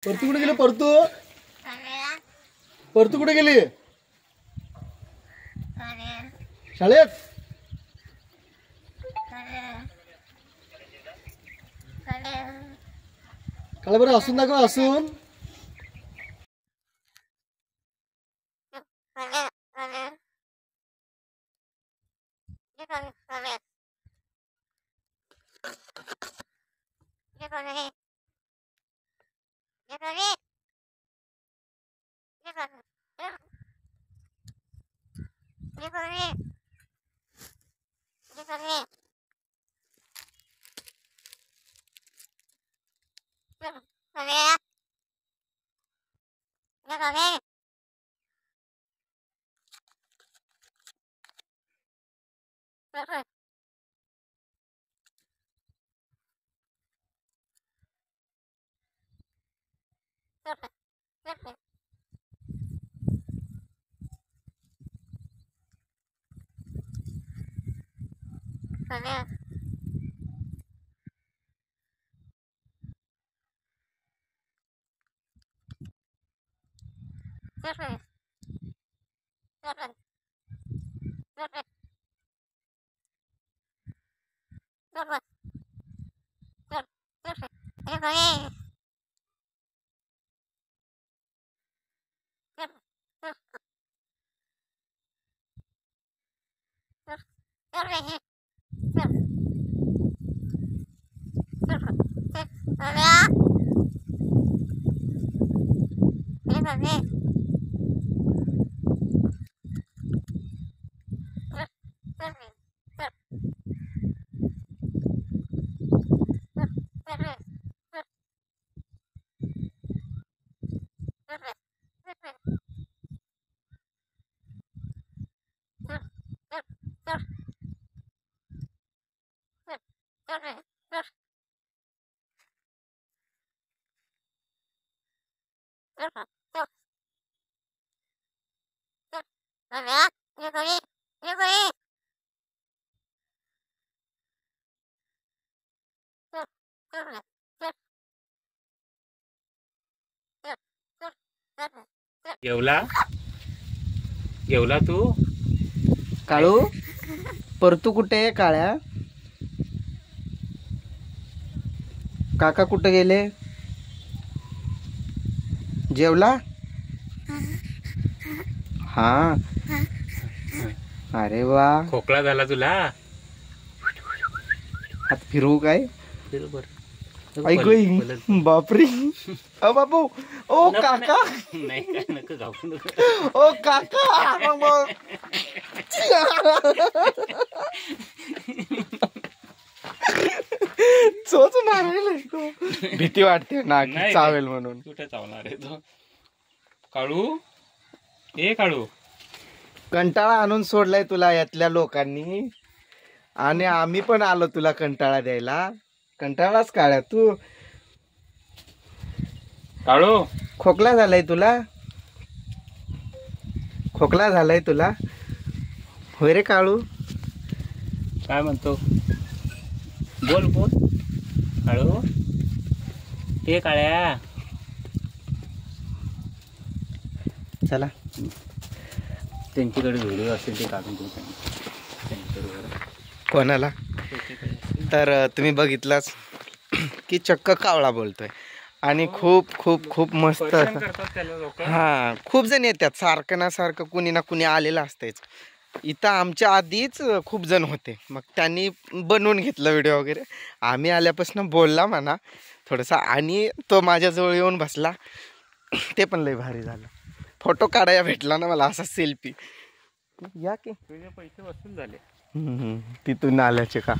परतू कुठे गेली? परतू परतू कुठे गेली? शाळेत. काल बरं हसून दाखव, हसून. जेवला? जेवला तू? काळू, परतू कुठे? काळ्या काका कुठे गेले? जेवला? हा. अरे वा. खोकला झाला तुला? हात फिरवू काय? बरोबर. ऐक बापरे. ओ बाबू. ओ काका. नाही काय नको जाऊ नको. ओ काका. चोच मारायला भीती वाटते ना चावेल म्हणून. कुठे चावणार आहे तो? काळू, ए काळू, कंटाळा आणून सोडलाय तुला यातल्या लोकांनी आणि आम्ही पण आलो तुला कंटाळा द्यायला. कंटाळाच काढ्या तू. काळू, खोकला झालाय तुला? खोकला झालाय तुला? होय रे काळू. काय म्हणतो? बोल बोल काळू. ते काळ्या, चला त्यांच्याकडे व्हिडिओ असेल ते काढून देऊ. कोणाला? तर तुम्ही बघितलाच की चक्क कावळा बोलतोय आणि खूप खूप खूप मस्त. हा, खूप जण येतात, सारखं ना सारखं कुणी ना कुणी आलेलं असतेच इथं. आमच्या आधीच खूप जण होते, मग त्यांनी बनवून घेतलं व्हिडिओ वगैरे. आम्ही आल्यापासून बोलला म्हणा थोडंसं आणि तो माझ्याजवळ येऊन बसला. ते पण लय भारी झालं. फोटो काढायला भेटला ना मला असा सेल्फी. या की तुझे पैसे वसूल झाले तिथून आल्याचे का?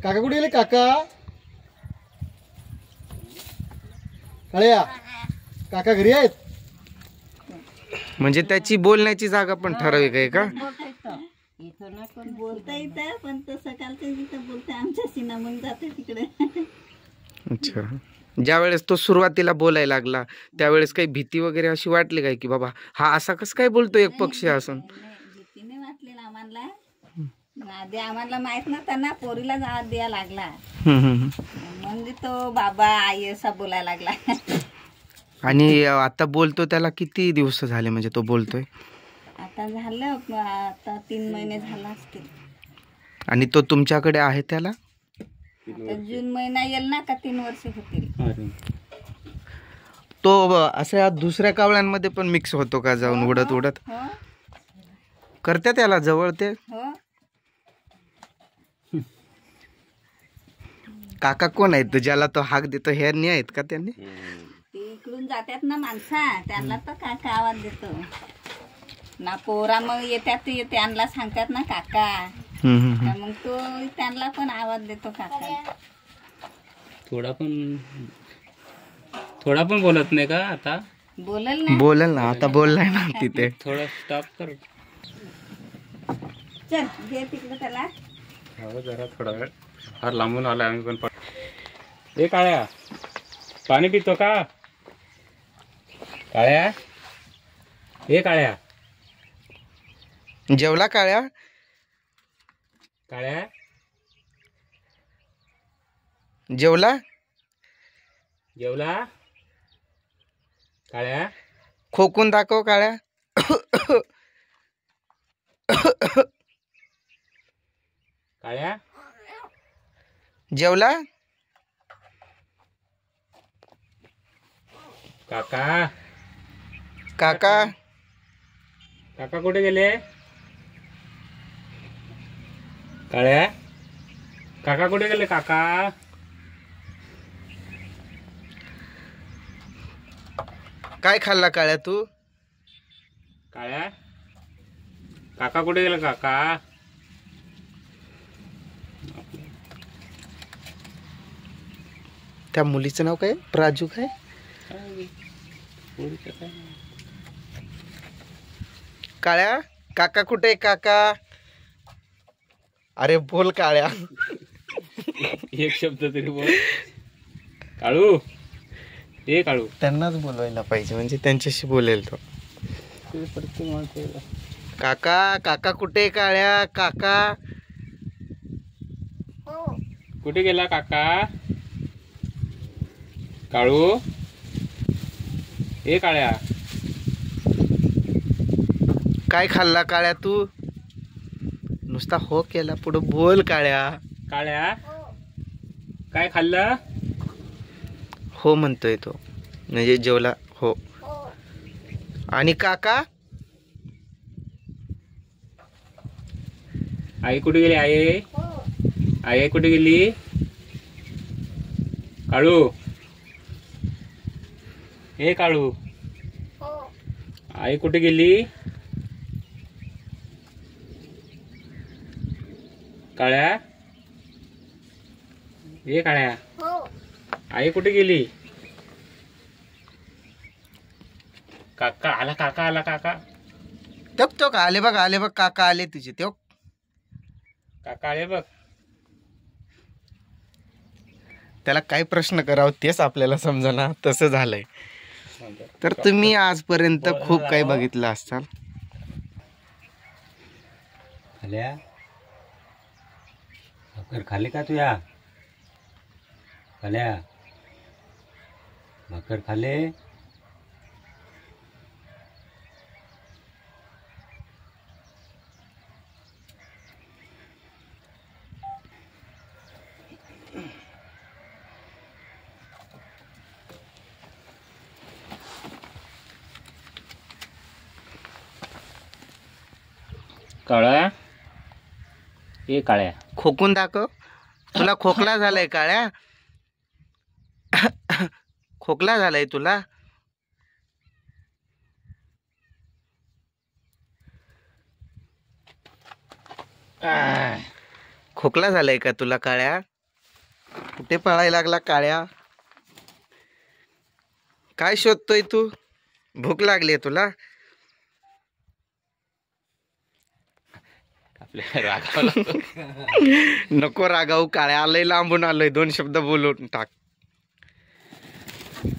काका कुठे गेले काका? काळ्या काका घरी आहेत? म्हणजे त्याची बोलण्याची जागा पण ठराविक आहे का? बोलता येतं पण तो सकाळचं जिथं बोलतोय आमच्याशी ना मग जाते तिकडे. अच्छा. ज्या वेळेस तो सुरुवातीला बोलायला लागला त्यावेळेस काही भीती वगैरे अशी वाटली काय की बाबा हा असा कसं काय बोलतो एक पक्षी असून? भीतीने वाटलेला आम्हाला. आधी आम्हाला माहित नव्हतं ना, पोरीला आवाज द्यायला लागला म्हणजे तो बाबा आई असा बोलायला लागला. आणि आता बोलतो त्याला किती दिवस झाले म्हणजे तो बोलतोय? आता झालं, आता 3 महिने झाला असतील. आणि तो तुमच्याकडे आहे त्याला? आता जून महिना येईल ना का 3 वर्ष होतील. तो अशा दुसऱ्या कावळ्यांमध्ये पण मिक्स होतो का जाऊन उडत उडत? हो करते त्याला जवळ ते? हो. काका कोण आहेत ज्याला तो हाक देतो, हे नाही आहेत का त्यांनी? ते इकडून जातात ना माणसा, त्यांना तर काका आवाज देतो ना. पोरा मग येतात त्यांना सांगतात ना काका, तर मग तो त्यांना पण आवाज देतो काका. थोडा पण बोलत नाही का आता? बोलल ना. बोलेल ना, आता बोललाय ना तिथे. थोडा स्टॉप कर. चल घे तिकडे त्याला. हो जरा थोडा वेळ. फार लांबून आला आम्ही पण. ए काळ्या, पाणी पितो का? काळ्या, ए काळ्या, जेवला काळ्या? काळ्या जेवला? जेवला? काळ्या, खोकून दाखव काळ्या. काळ्या, जेवला? काका, काका काका कुठे गेले? काळ्या, काका कुठे गेले? काका, काय खाल्ला काळ्या तू? काळ्या, काका कुठे गेले? काका, त्या मुलीचं नाव काय? प्राजू काय? काळ्या, काका कुठे? काका, अरे बोल काळ्या. एक शब्द तरी बोल. काळू, ए काळू. त्यांनाच बोलवायला पाहिजे म्हणजे त्यांच्याशी बोलेल तो. काका, काका कुठे? काळ्या काका. कुठे गेला काका? काळू, ए काळ्या, काय खाल्ला काळ्या तू? नुसता हो केला, पुढं बोल काळ्या. काळ्या, काय खाल्लं? हो म्हणतोय तो, म्हणजे जेवला हो. आणि काका? आई कुठे गेली? आई, आई कुठे गेली? काळू, ए काळू, आई कुठे गेली? काळ्या, ए काळ्या, आई कुठे गेली? काका आला, काका आला, काका, तो आले बघ, आले बघ, काका आले तुझे. तो काका आले बघ. त्याला काय प्रश्न करावं तेच आपल्याला समजना, तसं झालंय. तर तुम्ही आजपर्यंत खूप काही बघितलं असाल. खाल्या भाकर खाली का तुया? खाल्या भाकर खाले? काळ्या, ए काळ्या, खोकून दाखव. तुला खोकला झालाय काळ्या? खोकला झालाय तुला? खोकला झालाय का तुला काळ्या? कुठे पळायला लागला काळ्या? काय शोधतोय तू? भूक लागली तुला? आपल्या रागावला नको रागावू काळ्या, आलंय लांबून आलंय, 2 शब्द बोलून टाक.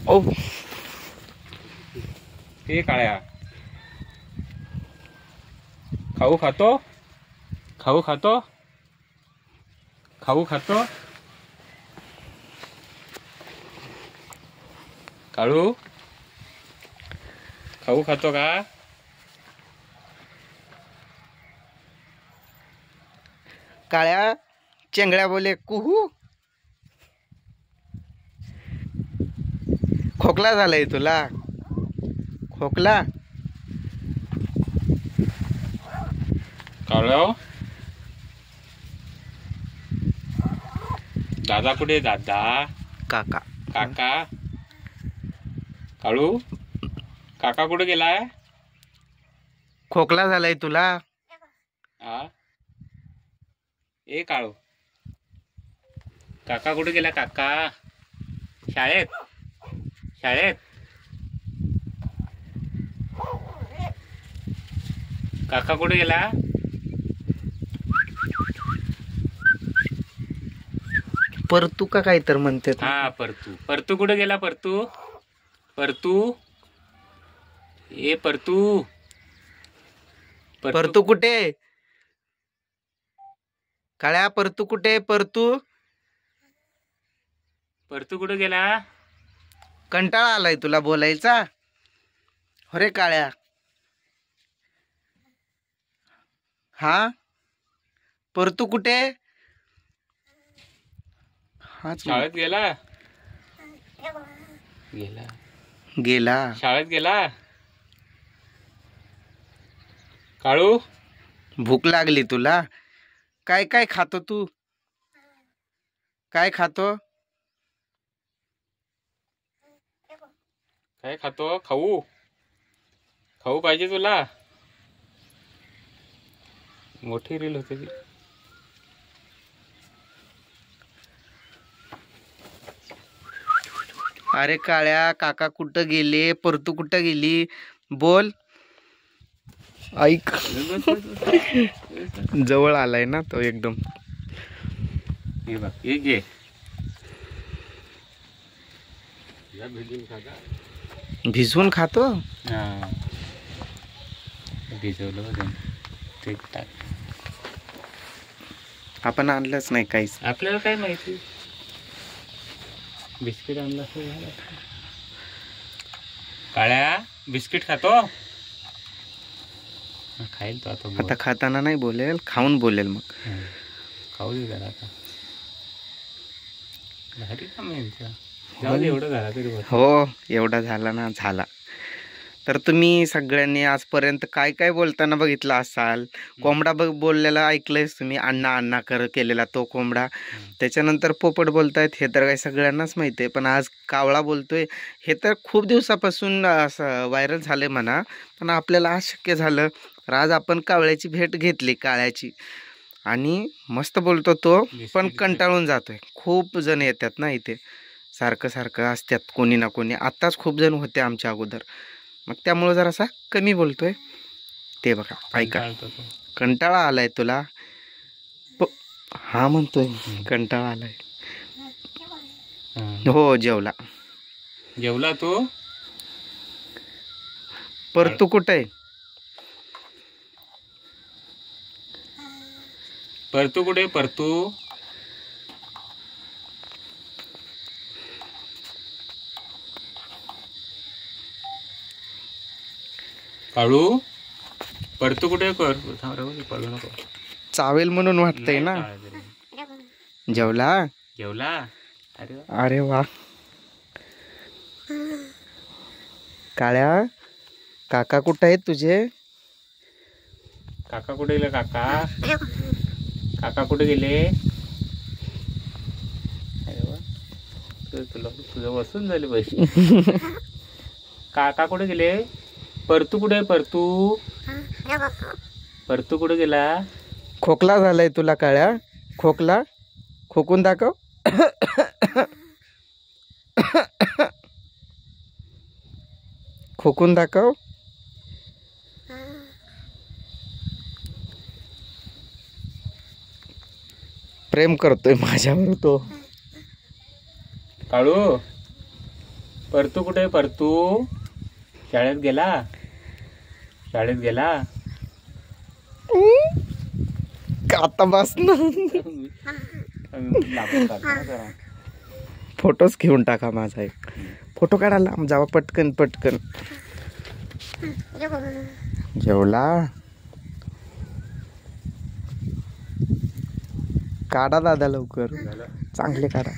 ओ हे काळ्या खाऊ खातो, खाऊ खातो, खाऊ खातो. काळू खाऊ खातो का? काळ्या चेंगड्या बोले कुहू. खोकला झालाय तुला? खोकला? काळू दादा कुठे? दादा काका. काका. काळू काका कुठे गेलाय? खोकला झालाय तुला? हा ए काळू काका कुठे गेला? काका शाळेत. शाळेत काका कुठे गेला? परतू का काय तर म्हणते. हा परतू. परतू कुठे गेला? परतू. परतू ए परतू. परतू कुठे? काळ्या परतू कुठे? परतू. परतू कुठे गेला? कंटाळा आलाय तुला बोलायचा? अरे काळ्या. हा परतू कुठे? हाच शाळेत गेला. गेला. गेला. शाळेत गेला. काळू भूक लागली तुला? काय काय खातो तू? काय खातो? काय खातो? खाऊ. खाऊ पाहिजे तुला? मोठी रील होते ती. अरे काळ्या काका कुठं गेले? परतू कुठं गेली? बोल. ऐक. जवळ आलाय ना तो एकदम. हे बघ हे घे. भिजवून खातो? हा भिजवलं बघ ते टाक. आपण आणलंच नाही काहीच. आपल्याला काय माहिती. बिस्किट आणलं असं झालं. काळ्या बिस्किट खातो? खाईल तो आता. आता खाताना नाही बोलेल, खाऊन बोलेल मग. खाऊ दे जरा आता. भारी काम आहे यांचं. जाऊ दे एवढं झाला तरी बस. हो एवढा झाला ना झाला. तर तुम्ही सगळ्यांनी आजपर्यंत काय काय बोलताना बघितलं असाल. कोंबडा बोललेला ऐकलंयच तुम्ही. अण्णा अण्णा केलेला तो कोंबडा. त्याच्यानंतर पोपट बोलतायत हे तर काही सगळ्यांनाच माहिती आहे. पण आज कावळा बोलतोय हे तर खूप दिवसापासून असं व्हायरल झालंय म्हणा. पण आपल्याला आज शक्य झालं. तर आज आपण कावळ्याची भेट घेतली काळ्याची. आणि मस्त बोलतो तो. पण कंटाळून जातोय. खूप जण येतात ना इथे सारखं सारखं असतात कोणी ना कोणी. आत्ताच खूप जण होते आमच्या अगोदर. मग त्यामुळं जरासा कमी बोलतोय. ते बघा ऐका. कंटाळा आलाय तुला? हा म्हणतोय कंटाळा आलाय. हो जेवला. जेवला तू? परतू कुठे आहे? परतू कुठे? परतू काळू परतू कुठे? पडू नको. चावेल म्हणून वाटतंय ना. जेवला? जेवला. अरे वा. काळ्या काका कुठे आहेत तुझे? काका कुठे गेले? काका काका कुठे गेले? अरे वा तुला तुझं वसूल झाले पैसे. काका कुठे गेले? परतू कुठे? परतू परतू कुठे गेला? खोकला झालाय तुला काळ्या? खोकला खोकून दाखव. खोकून दाखव. प्रेम करतोय माझ्यावर तो. काळू परतू कुठे? परतू शाळेत गेला? शाळेत गेला? आता बस ना. फोटोच घेऊन टाका माझा एक. फोटो काढायला जावा पटकन पटकन. जेवला? काढा दादा लवकर, चांगले काढा.